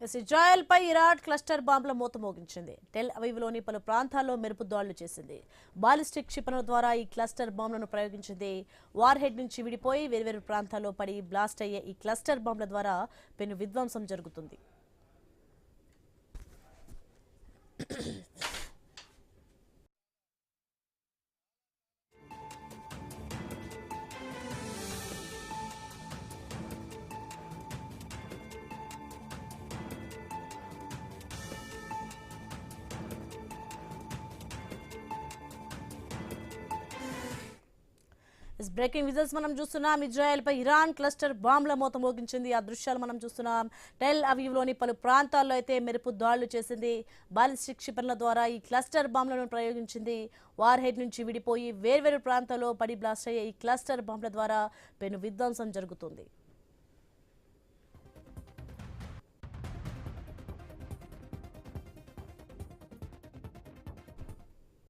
Israel పై Iran cluster బాంబుల మూత మోగించింది. Tell అవీవ్లోని పలు ప్రాంతాల్లో మెరుపు దాడులు చేసింది. బాలిస్టిక్ క్షిపణుల ద్వారా ఈ క్లస్టర్ బాంబులను ప్రయోగించింది. వార్ హెడ్ నుంచి విడిపోయి వేర్వేరు ప్రాంతాల్లో పడి బ్లాస్ట్ అయ్యే ఈ క్లస్టర్ బాంబుల ద్వారా పెను విధ్వంసం జరుగుతుంది. బ్రేకింగ్ విజువల్స్ మనం చూస్తున్నాం. ఇజ్రాయెల్ పై ఇరాన్ క్లస్టర్ బాంబుల మూత మోగించింది. ఆ దృశ్యాలు మనం చూస్తున్నాం. టెల్ అవీవ్లోని పలు ప్రాంతాల్లో అయితే మెరుపు దాడులు చేసింది. బాలిస్టిక్ క్షిపణుల ద్వారా ఈ క్లస్టర్ బాంబులను ప్రయోగించింది. వార్ హెడ్ నుంచి విడిపోయి వేర్వేరు ప్రాంతాల్లో పడి బ్లాస్ట్ అయ్యే ఈ క్లస్టర్ బాంబుల ద్వారా పెను విధ్వంసం జరుగుతుంది.